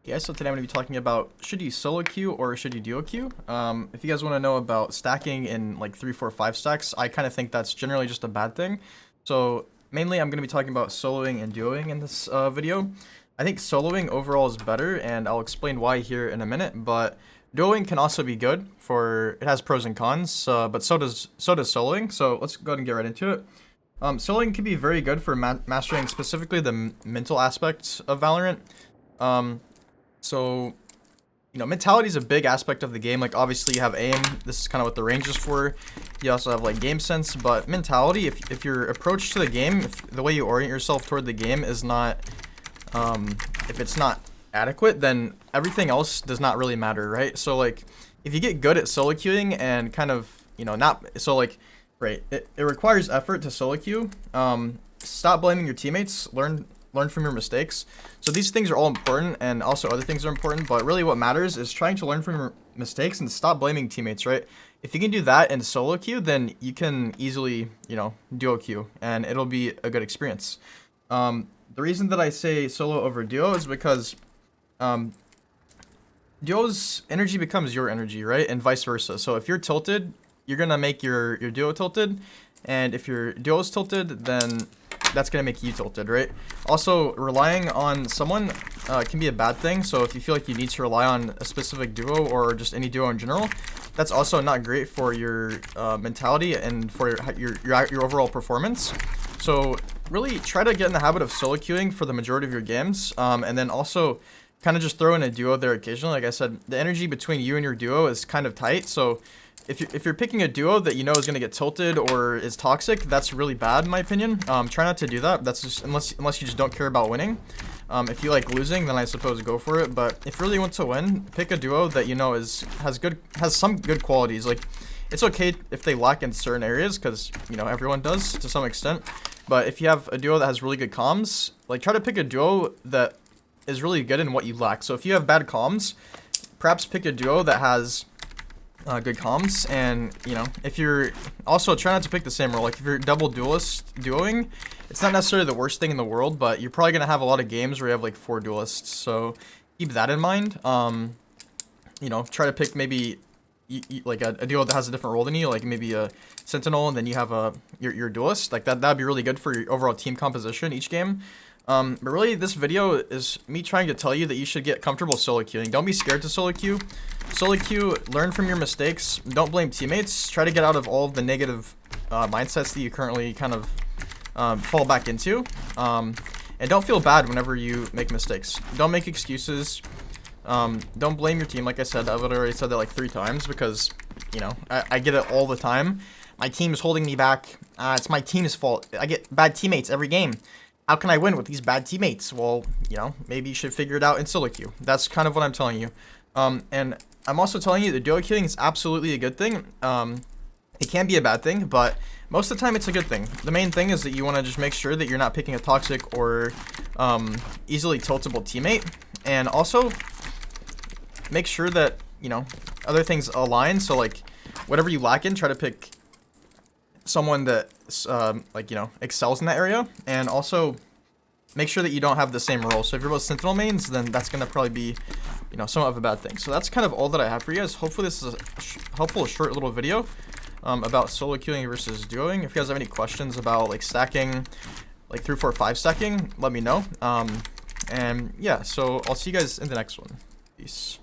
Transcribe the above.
Yeah, so today I'm going to be talking about should you solo queue or should you duo queue. If you guys want to know about stacking in like 3, 4, 5 stacks, I kind of think that's generally just a bad thing. So mainly I'm going to be talking about soloing and duoing in this video. I think soloing overall is better, and I'll explain why here in a minute, but duoing can also be good it has pros and cons, but so does soloing. So let's go ahead and get right into it. Soloing can be very good for mastering specifically the mental aspects of Valorant. So, mentality is a big aspect of the game. Like, obviously, you have aim. This is kind of what the range is for. You also have, like, game sense. But mentality, if your approach to the game, if the way you orient yourself toward the game is not, if it's not adequate, then everything else does not really matter, right? So, like, if you get good at solo queuing and kind of, right, it requires effort to solo queue. Stop blaming your teammates. Learn from your mistakes. So these things are all important, and also other things are important, but really what matters is trying to learn from your mistakes and stop blaming teammates, right? If you can do that in solo queue, then you can easily, duo queue, and it'll be a good experience. The reason that I say solo over duo is because duo's energy becomes your energy, right? And vice versa. So if you're tilted, you're gonna make your duo tilted, and if your duo is tilted, then that's gonna make you tilted, right? Also, relying on someone can be a bad thing. So if you feel like you need to rely on a specific duo or just any duo in general, that's also not great for your mentality and for your overall performance. So really try to get in the habit of solo queuing for the majority of your games, and then also kind of just throw in a duo there occasionally. Like I said, the energy between you and your duo is kind of tight, so if you're picking a duo that you know is going to get tilted or is toxic, that's really bad in my opinion. Try not to do that. That's just unless you just don't care about winning. If you like losing, then I suppose go for it. But if you really want to win, pick a duo that you know has some good qualities. Like, it's okay if they lack in certain areas, because everyone does to some extent. But if you have a duo that has really good comms, like, try to pick a duo that is really good in what you lack. So if you have bad comms, perhaps pick a duo that has good comms. And if you're also, try not to pick the same role. Like, if you're double duelist duoing, it's not necessarily the worst thing in the world, but you're probably gonna have a lot of games where you have like 4 duelists, so keep that in mind. Try to pick maybe like a duo that has a different role than you, like maybe a sentinel, and then you have your duelist. Like that'd be really good for your overall team composition each game. But really, this video is me trying to tell you that you should get comfortable solo queuing. Don't be scared to solo queue. Solo queue, learn from your mistakes. Don't blame teammates. Try to get out of all of the negative mindsets that you currently kind of fall back into. And don't feel bad whenever you make mistakes. Don't make excuses. Don't blame your team. Like I said, I've already said that like 3 times because, I get it all the time. My team is holding me back. It's my team's fault. I get bad teammates every game. How can I win with these bad teammates? Well, maybe you should figure it out in solo queue. That's kind of what I'm telling you. And I'm also telling you that duo queuing is absolutely a good thing. It can be a bad thing, but most of the time it's a good thing. The main thing is that you want to just make sure that you're not picking a toxic or easily tiltable teammate. And also make sure that, other things align. So like whatever you lack in, try to pick someone that excels in that area, and also make sure that you don't have the same role. So if you're both sentinel mains, then that's gonna probably be somewhat of a bad thing. So that's kind of all that I have for you guys. Hopefully this is a helpful short little video about solo queuing versus duoing. If you guys have any questions about like stacking, like 3, 4, 5 stacking, let me know. And yeah, so I'll see you guys in the next one. Peace.